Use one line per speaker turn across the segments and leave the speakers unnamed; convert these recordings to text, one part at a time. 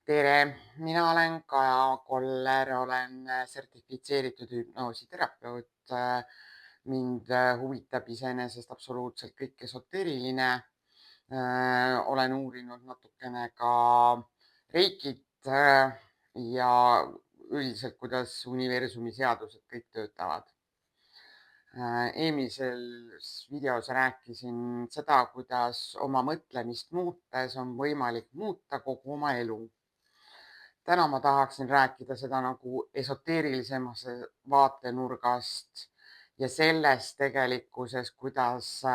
Tere, mina olen Kaja Koller, olen sertifitseeritud hüpnoositerapeut. Mind huvitab iseenesest absoluutselt kõik esoteeriline. Olen uurinud natukene ka reikit ja üldiselt, kuidas universumi seadused kõik töötavad. Eelmises videos rääkisin seda, kuidas oma mõtlemist muutes on võimalik muuta kogu oma elu. Täna ma tahaksin rääkida seda nagu esoteerilisemast vaatenurgast ja sellest tegelikkuses, kuidas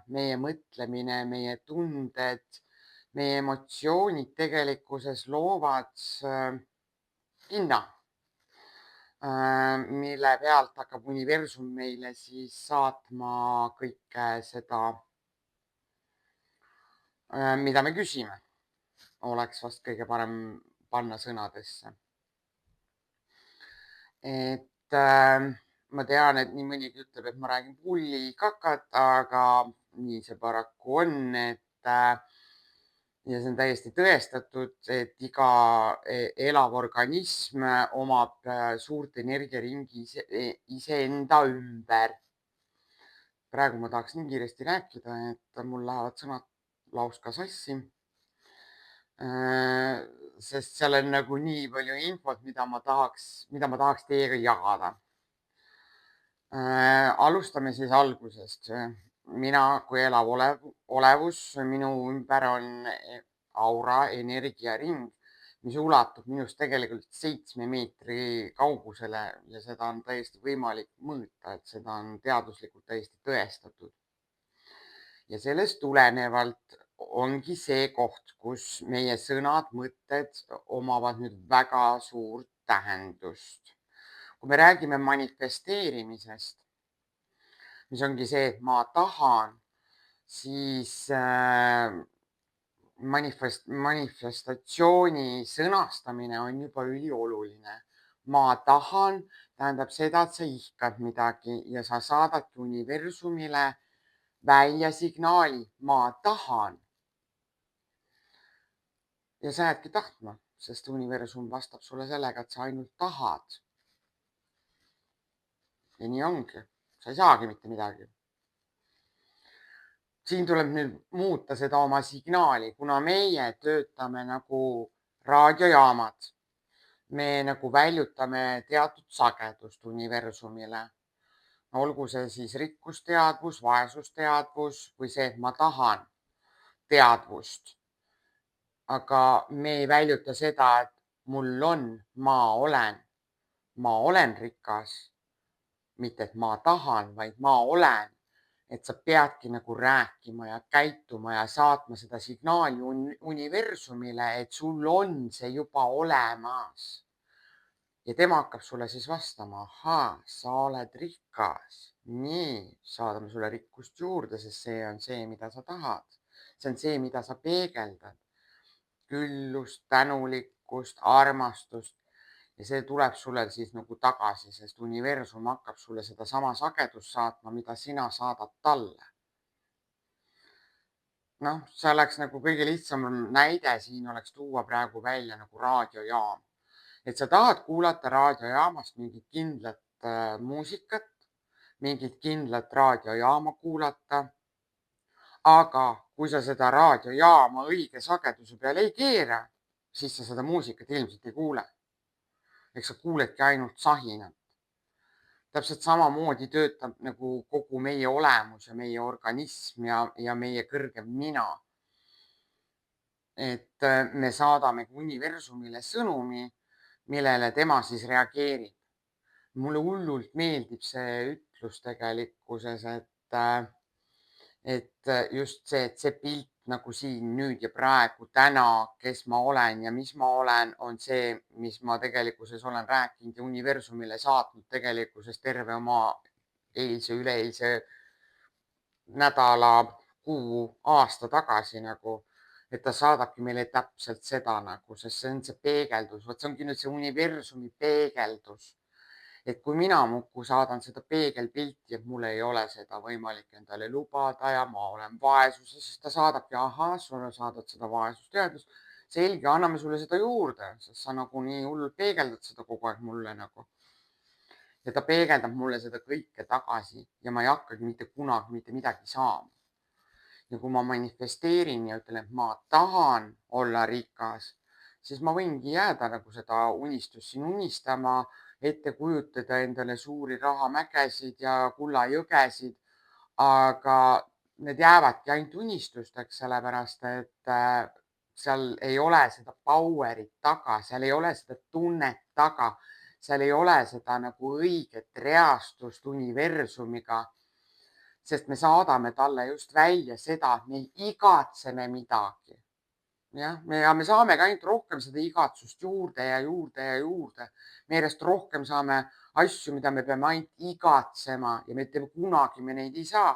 meie mõtlemine, meie tunded, meie emotsioonid tegelikkuses loovad hinna, mille pealt hakkab universum meile siis saatma kõike seda, mida me küsime. Oleks vast kõige parem panna sõnadesse. Ma tean, et nii mõnigi ütleb, et ma räägin pulli-kakat, aga nii see paraku on, ja see on täiesti tõestatud, et iga elav organism omab suurt energiaringi iseenda ümber. Praegu ma tahaks nii kiiresti rääkida, et mul lähevad sõnad lauska sassi. Sest seal on nagu nii palju infot, mida ma tahaks teiega jagada. Alustame siis algusest. Mina kui elav olevus, minu ümber on aura energiaring, mis ulatub minust tegelikult 7 meetri kaugusele ja seda on täiesti võimalik mõõta, et seda on teaduslikult täiesti tõestatud. Ja sellest tulenevalt ongi see koht, kus meie sõnad, mõtted omavad nüüd väga suurt tähendust. Kui me räägime manifesteerimisest, mis ongi see, et ma tahan, siis manifestatsiooni sõnastamine on juba ülioluline. Ma tahan tähendab seda, et sa ihkad midagi ja sa saadadki universumile välja signaali, ma tahan. Ja sa jäädki tahtma, sest universum vastab sulle sellega, et sa ainult tahad. Ja nii ongi. Sa ei saagi mitte midagi. Siin tuleb nüüd muuta seda oma signaali, kuna meie töötame nagu raadiojaamad. Me nagu väljutame teatud sagedust universumile. Olgu see siis rikkusteadvus, vaesusteadvus või see, et ma tahan teadvust. Aga me ei väljuta seda, et mul on, ma olen rikas. Mitte, et ma tahan, vaid ma olen. Et sa peadki nagu rääkima ja käituma ja saatma seda signaali universumile, et sul on see juba olemas. Ja tema hakkab sulle siis vastama, ahaa, sa oled rikas. Nii, saadame sulle rikkust juurde, sest see on see, mida sa tahad. See on see, mida sa peegeldad. Küllust, tänulikkust, armastust. Ja see tuleb sulle siis nagu tagasi, sest universum hakkab sulle seda sama sagedust saatma, mida sina saadad talle. See oleks nagu kõige lihtsam näide siin oleks tuua praegu välja nagu raadiojaam. Et sa tahad kuulata raadiojaamast mingit kindlat muusikat, mingit kindlat raadiojaama kuulata. Aga kui sa seda raadiojaama õige sageduse peale ei keera, siis sa seda muusikat ilmselt ei kuule. Eks sa kuuledki ainult sahinat. Täpselt samamoodi töötab nagu kogu meie olemus ja meie organism ja meie kõrgem mina. Et me saadame universumile sõnumi, millele tema siis reageerib. Mulle hullult meeldib see ütlus tegelikkuses, et just see, et see pilt nagu siin nüüd ja praegu, täna, kes ma olen ja mis ma olen, on see, mis ma tegelikkuses olen rääkinud ja universumile saatnud tegelikkuses terve oma eilse, üleeilse nädala, kuu, aasta tagasi nagu. Et ta saadabki meile täpselt seda nagu, sest see on see peegeldus. Vot see ongi nüüd see universumi peegeldus. Et kui mina muudkui saadan seda peegelpilti, et mul ei ole seda võimalik endale lubada ja ma olen vaesuses, siis ta saadabki, ahah, sulle saadad seda vaesusteadvust. selge, anname sulle seda juurde, sest sa nagu nii hullult peegeldad seda kogu aeg mulle nagu. Ja ta peegeldab mulle seda kõike tagasi ja ma ei hakkagi mitte kunagi mitte midagi saama. Ja kui ma manifesteerin ja ütlen, et ma tahan olla rikas, siis ma võingi jääda nagu seda unistust siin unistama, ette kujutada endale suuri rahamägesid ja kullajõgesid, aga need jäävadki ainult unistusteks, sellepärast et seal ei ole seda power'it taga, seal ei ole seda tunnet taga, seal ei ole seda nagu õiget reastust universumiga, sest me saadame talle just välja seda, et me igatseme midagi. Jah, me saame ka ainult rohkem seda igatsust juurde ja juurde ja juurde. Me järjest rohkem saame asju, mida me peame ainult igatsema ja mitte kunagi me neid ei saa.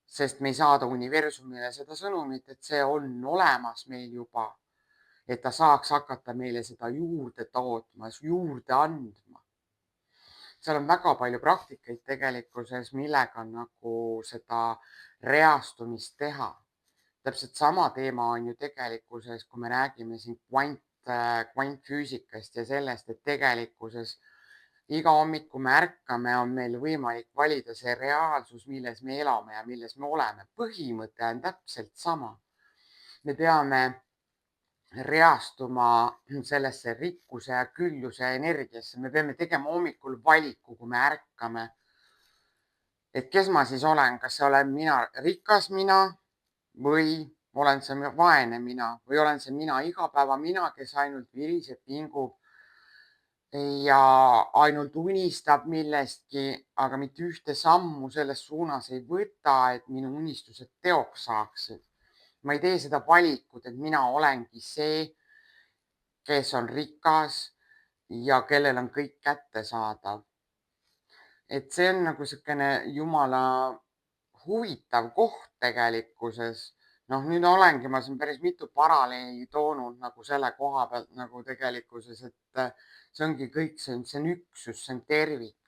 Sest me ei saada universumile seda sõnumit, et see on olemas meil juba, et ta saaks hakata meile seda juurde tootma, juurde andma. Seal on väga palju praktikaid tegelikkuses, millega nagu seda reastumist teha. Täpselt sama teema on ju tegelikkuses, kui me räägime siin kvantfüüsikast ja sellest, et tegelikkuses iga hommik, kui me ärkame, on meil võimalik valida see reaalsus, milles me elame ja milles me oleme. Põhimõte on täpselt sama. Me peame reastuma sellesse rikkuse ja külluse energiasse. Me peame tegema hommikul valiku, kui me ärkame. Et kes ma siis olen, kas see olen mina, rikas mina või olen see vaene mina või olen see mina, igapäeva mina, kes ainult viriseb, pingub ja ainult unistab millestki, aga mitte ühte sammu selles suunas ei võta, et minu unistused teoks saaksid. Ma ei tee seda valikut, et mina olengi see, kes on rikas ja kellel on kõik kättesaadav. Et see on nagu niisugune jumala huvitav koht tegelikkuses. Noh, nüüd olengi ma siin päris mitu paralleeli toonud nagu selle koha pealt nagu tegelikkuses, et see ongi kõik, see on üksus, see on tervik.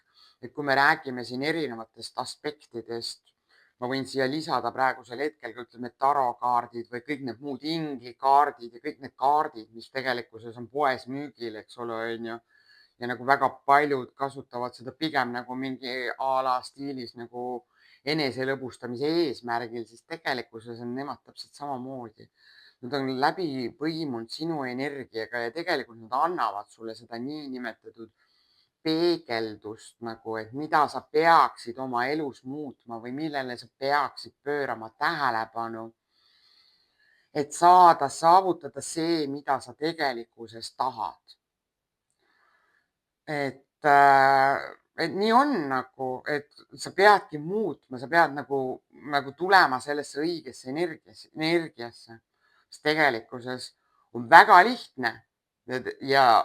Et kui me räägime siin erinevatest aspektidest, ma võin siia lisada praegusel hetkel, kui ütleme tarokaardid või kõik need muud inglikaardid ja kõik need kaardid, mis tegelikkuses on poes müügil, eks ole, on ju. Ja nagu väga paljud kasutavad seda pigem nagu mingi a la stiilis nagu eneselõbustamise eesmärgil, siis tegelikkuses on nemad täpselt samamoodi. Nad on läbi põimunud sinu energiaga ja tegelikult nad annavad sulle seda niinimetatud peegeldust nagu, et mida sa peaksid oma elus muutma või millele sa peaksid pöörama tähelepanu, et saada saavutada see, mida sa tegelikkuses tahad. Et nii on nagu, et sa peadki muutma, sa pead nagu tulema sellesse õigesse energiasse, sest tegelikkuses on väga lihtne. Ja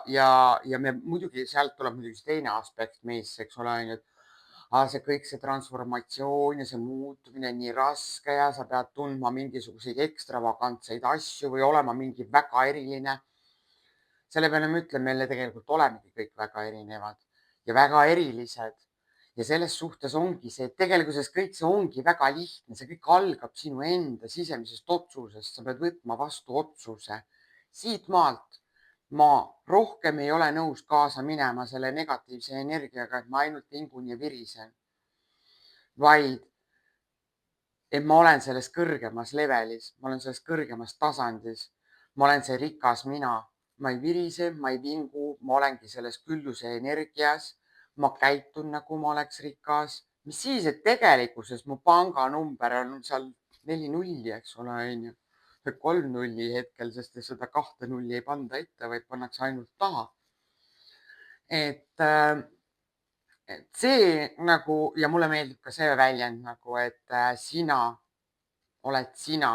me muidugi, sealt tuleb muidugi see teine aspekt meisse, eks ole, on ju, et see kõik see transformatsioon ja see muutumine on nii raske ja sa pead tundma mingisuguseid ekstravagantseid asju või olema mingi väga eriline. Selle peale ma ütlen, meile tegelikult olemegi kõik väga erinevad ja väga erilised. Ja selles suhtes ongi see, et tegelikkuses kõik see ongi väga lihtne, see kõik algab sinu enda sisemisest otsusest, sa pead võtma vastu otsuse. Siit maalt ma rohkem ei ole nõus kaasa minema selle negatiivse energiaga, et ma ainult vingun ja virisen, vaid et ma olen selles kõrgemas levelis, ma olen selles kõrgemas tasandis, ma olen see rikas mina, ma ei virise, ma ei vingu, ma olengi selles külluse energias, ma käitun nagu ma oleks rikas, mis siis, et tegelikkuses mu panganumber on seal 4 nulli, eks ole, on ju, 3 nulli hetkel, sest seda 2 nulli ei panda ette, vaid pannakse ainult taha. Et see nagu ja mulle meeldib ka see väljend nagu, et sina oled sina,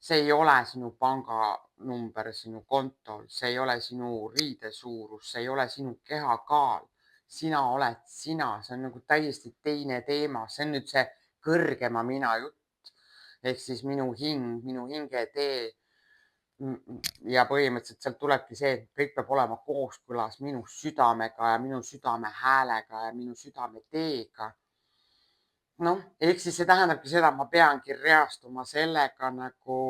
see ei ole sinu panganumber sinu kontol, see ei ole sinu riide suurus, see ei ole sinu kehakaal. Sina oled sina, see on nagu täiesti teine teema, see on nüüd see kõrgema mina jutt ehk siis minu hing, minu hingetee. Ja põhimõtteliselt sealt tulebki see, et kõik peab olema kooskõlas minu südamega ja minu südame häälega ja minu südame teega. Noh, ehk siis see tähendabki seda, et ma peangi reastuma sellega nagu,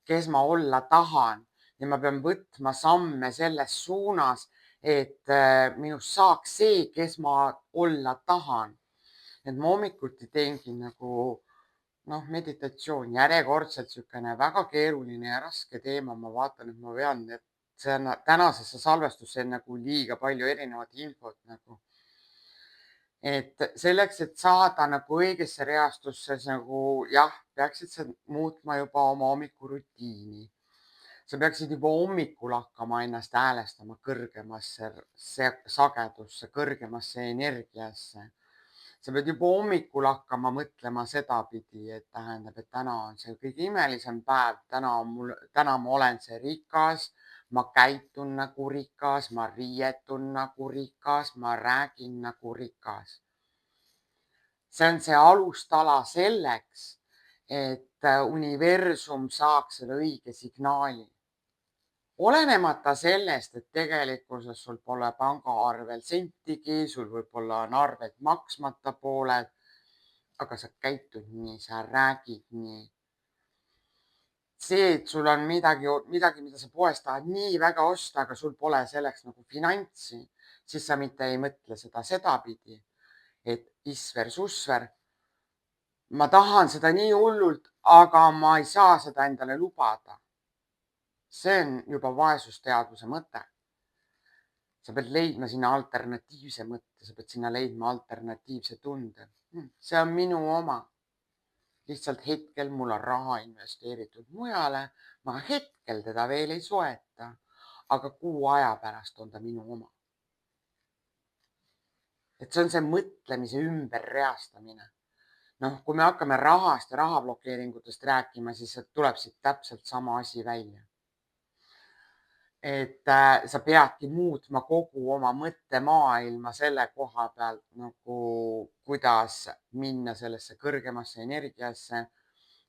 kes ma olla tahan ja ma pean võtma samme selles suunas, et minust saaks see, kes ma olla tahan. Et ma hommikuti teengi nagu meditatsioon, järjekordselt niisugune väga keeruline ja raske teema. Ma vaatan, et ma vean tänasesse salvestusse nagu liiga palju erinevat infot nagu. Et selleks, et saada nagu õigesse reastusse nagu jah, peaksid sa muutma juba oma hommikurutiini. Sa peaksid juba hommikul hakkama ennast häälestama kõrgemasse sagedusse, kõrgemasse energiasse. Sa pead juba hommikul hakkama mõtlema sedapidi, et tähendab, et täna on see kõige imelisem päev, täna ma olen see rikas, ma käitun nagu rikas, ma riietun nagu rikas, ma räägin nagu rikas. See on see alustala selleks, et universum saaks selle õige signaali. Olenemata sellest, et tegelikkuses sul pole pangaarvel sentigi, sul võib-olla on arved maksmata pooled, aga sa käitud nii, sa räägid nii. See, et sul on midagi, mida sa poest tahad nii väga osta, aga sul pole selleks nagu finantsi, siis sa mitte ei mõtle seda sedapidi, et isver, susver, ma tahan seda nii hullult, aga ma ei saa seda endale lubada. See on juba vaesusteadvuse mõte. Sa pead leidma sinna alternatiivse mõtte, sa pead sinna leidma alternatiivse tunde. See on minu oma. Lihtsalt hetkel mul on raha investeeritud mujale, ma hetkel teda veel ei soeta, aga kuu aja pärast on ta minu oma. Et see on see mõtlemise ümberreastamine. Kui me hakkame rahast ja rahablokeeringutest rääkima, siis tuleb siit täpselt sama asi välja. Et sa peadki muutma kogu oma mõttemaailma selle koha pealt nagu, kuidas minna sellesse kõrgemasse energiasse,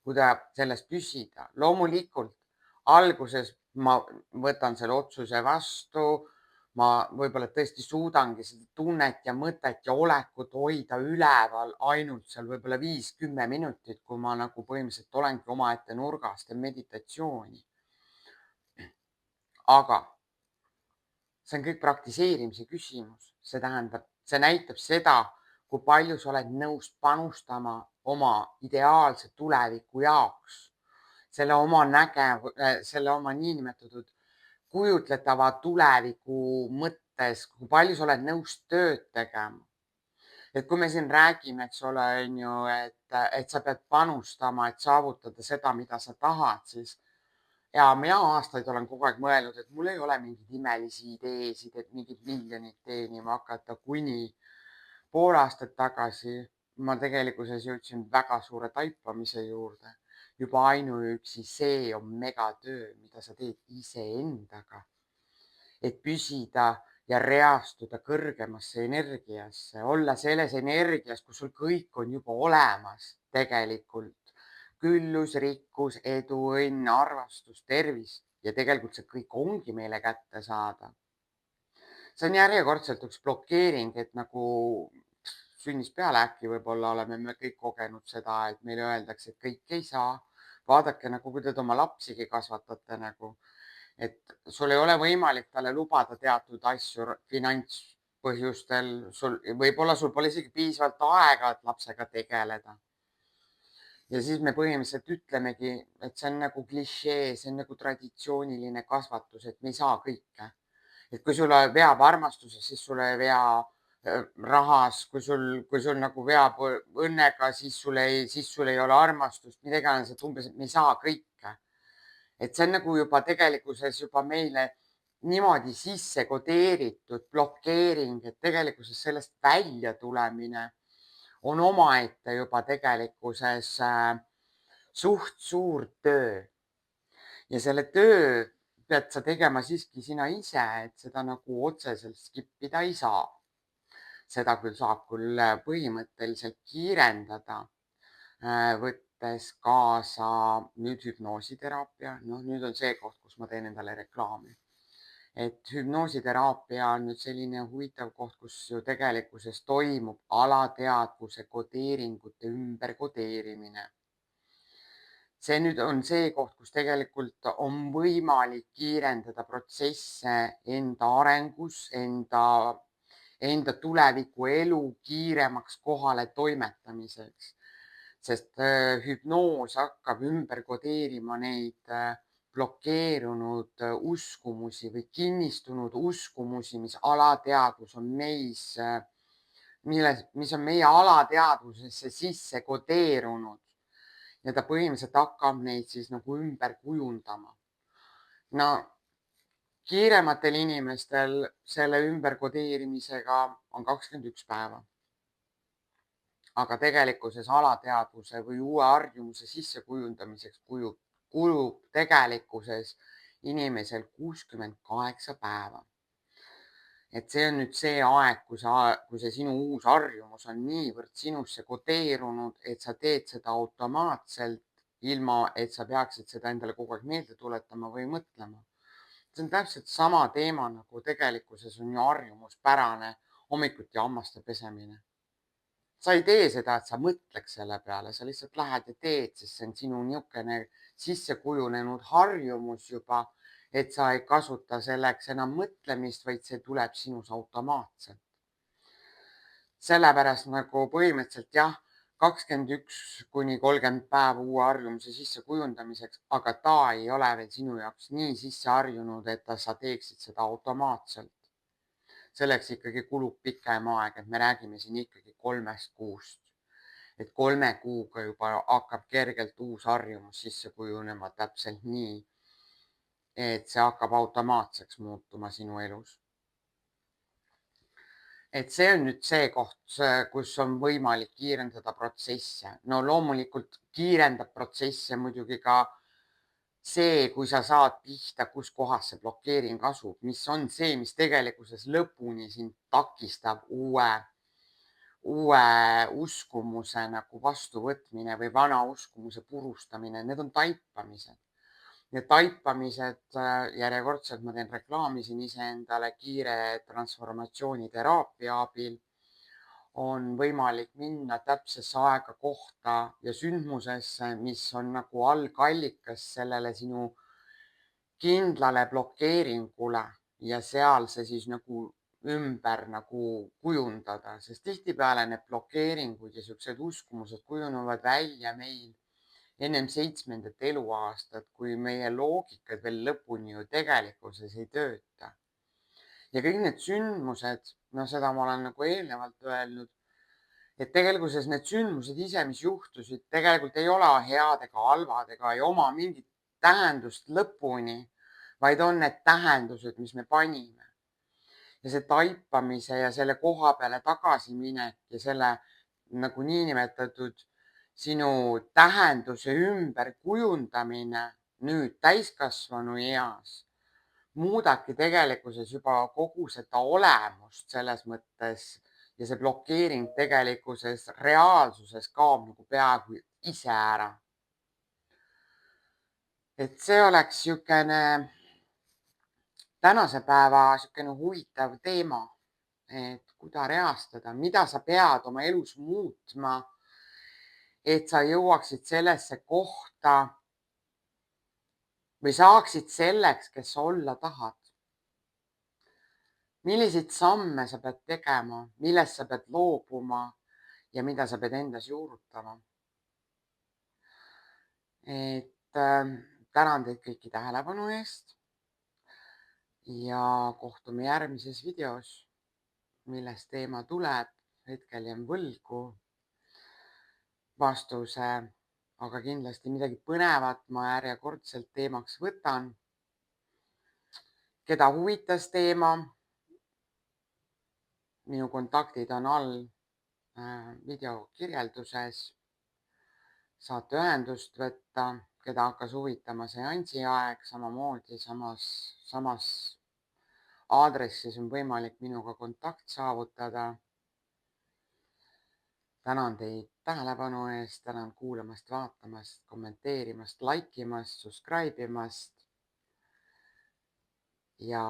kuidas selles püsida. Loomulikult alguses ma võtan selle otsuse vastu, ma võib-olla tõesti suudangi seda tunnet ja mõtet ja olekut hoida üleval ainult seal võib-olla 5-10 minutit, kui ma nagu põhimõtteliselt olengi omaette nurgas, teen meditatsiooni. Aga see on kõik praktiseerimise küsimus. See tähendab, see näitab seda, kui palju sa oled nõus panustama oma ideaalse tuleviku jaoks, selle oma niinimetatud kujutletava tuleviku mõttes, kui palju sa oled nõus tööd tegema. Et kui me siin räägime, eks ole, on ju, et sa pead panustama, et saavutada seda, mida sa tahad, siis ja mina aastaid olen kogu aeg mõelnud, et mul ei ole mingeid imelisi ideesid, et mingid miljonid teenima hakata, kuni pool aastat tagasi ma tegelikkuses jõudsin väga suure taipamise juurde. Juba ainuüksi see on megatöö, mida sa teed iseendaga, et püsida ja reastuda kõrgemasse energiasse, olla selles energias, kus sul kõik on juba olemas tegelikult. Küllus, rikkus, edu, õnn, armastus, tervis ja tegelikult see kõik ongi meile kättesaadav. See on järjekordselt üks blokeering, et nagu sünnist peale äkki võib-olla oleme me kõik kogenud seda, et meile öeldakse, et kõik ei saa. Vaadake nagu, kui te oma lapsigi kasvatate nagu, et sul ei ole võimalik talle lubada teatud asju finantspõhjustel, võib-olla sul pole isegi piisavalt aega, et lapsega tegeleda. Ja siis me põhimõtteliselt ütlemegi, et see on nagu klišee, see on nagu traditsiooniline kasvatus, et me ei saa kõike. Et kui sulle veab armastuses, siis sulle ei vea rahas, kui sul nagu veab õnnega, siis sul ei ole armastust, mida iganes, et umbes, et me ei saa kõike. Et see on nagu juba tegelikkuses juba meile niimoodi sisse kodeeritud blokeering, et tegelikkuses sellest välja tulemine on omaette juba tegelikkuses suht suur töö. Ja selle töö pead sa tegema siiski sina ise, et seda nagu otseselt skip ida ei saa. Seda küll saab küll põhimõtteliselt kiirendada, võttes kaasa nüüd hüpnoositeraapia. Nüüd on see koht, kus ma teen endale reklaami. Et hüpnoositeraapia on nüüd selline huvitav koht, kus ju tegelikkuses toimub alateadvuse kodeeringute ümberkodeerimine. See nüüd on see koht, kus tegelikult on võimalik kiirendada protsesse enda arengus, enda tuleviku elu kiiremaks kohale toimetamiseks. Sest hüpnoos hakkab ümber kodeerima neid blokeerunud uskumusi või kinnistunud uskumusi, mis alateadvus on meis, mis on meie alateadvusesse sisse kodeerunud. Ja ta põhimõtteliselt hakkab neid siis nagu ümber kujundama. No kiirematel inimestel selle ümberkodeerimisega on 21 päeva. Aga tegelikkuses alateadvuse või uue harjumuse sissekujundamiseks kulub tegelikkuses inimesel 68 päeva. Et see on nüüd see aeg, kui see sinu uus harjumus on niivõrd sinusse kodeerunud, et sa teed seda automaatselt, ilma et sa peaksid seda endale kogu aeg meelde tuletama või mõtlema. See on täpselt sama teema, nagu tegelikkuses on ju harjumuspärane hommikuti hammaste pesemine. Sa ei tee seda, et sa mõtleks selle peale, sa lihtsalt lähed ja teed, sest see on sinu niisugune sisse kujunenud harjumus juba, et sa ei kasuta selleks enam mõtlemist, vaid see tuleb sinus automaatselt. Sellepärast nagu põhimõtteliselt jah, 21–30 päeva uue harjumuse sisse kujundamiseks, aga ta ei ole veel sinu jaoks nii sisse harjunud, et sa teeksid seda automaatselt. Selleks ikkagi kulub pikem aeg, et me räägime siin ikkagi 3 kuust. Et 3 kuuga juba hakkab kergelt uus harjumus sisse kujunema täpselt nii, et see hakkab automaatseks muutuma sinu elus. Et see on nüüd see koht, kus on võimalik kiirendada protsesse. No loomulikult kiirendab protsesse muidugi ka see, kui sa saad pihta, kus kohas see blokeering asub, mis on see, mis tegelikkuses lõpuni sind takistab uue uskumuse nagu vastuvõtmine või vana uskumuse purustamine. Need on taipamised. Need taipamised järjekordselt ma teen reklaami siin iseendale kiire transformatsiooniteraapia abil. On võimalik minna täpsesse aega, kohta ja sündmusesse, mis on nagu algallikas sellele sinu kindlale blokeeringule ja seal see siis nagu ümber nagu kujundada, sest tihtipeale need blokeeringud ja siuksed uskumused kujunevad välja meil ennem 7. eluaastat, kui meie loogikad veel lõpuni ju tegelikkuses ei tööta. Ja kõik need sündmused, no seda ma olen nagu eelnevalt öelnud, et tegelikkuses need sündmused ise, mis juhtusid, tegelikult ei ole head ega halvad ega ei oma mingit tähendust lõpuni, vaid on need tähendused, mis me panime. Ja see taipamise ja selle koha peale tagasiminek ja selle nagu niinimetatud sinu tähenduse ümberkujundamine nüüd täiskasvanu eas muudabki tegelikkuses juba kogu seda olemust selles mõttes ja see blokeering tegelikkuses reaalsuses kaob nagu peaaegu ise ära. Et see oleks niisugune tänase päeva niisugune huvitav teema, et kuidas reastada, mida sa pead oma elus muutma, et sa jõuaksid sellesse kohta või saaksid selleks, kes sa olla tahad. Milliseid samme sa pead tegema, millest sa pead loobuma ja mida sa pead endas juurutama. Et tänan teid kõiki tähelepanu eest ja kohtume järgmises videos, millest teema tuleb. Hetkel jään võlgu vastuse, aga kindlasti midagi põnevat ma järjekordselt teemaks võtan. Keda huvitas teema, minu kontaktid on all video kirjelduses. Saate ühendust võtta, keda hakkas huvitama seansi aeg, samamoodi samas aadressis on võimalik minuga kontakt saavutada. Tänan teid tähelepanu eest, tänan kuulamast, vaatamast, kommenteerimast, laikimast, subscribe imast ja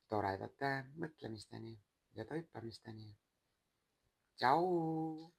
toredate mõtlemisteni ja taipamisteni. Tšau!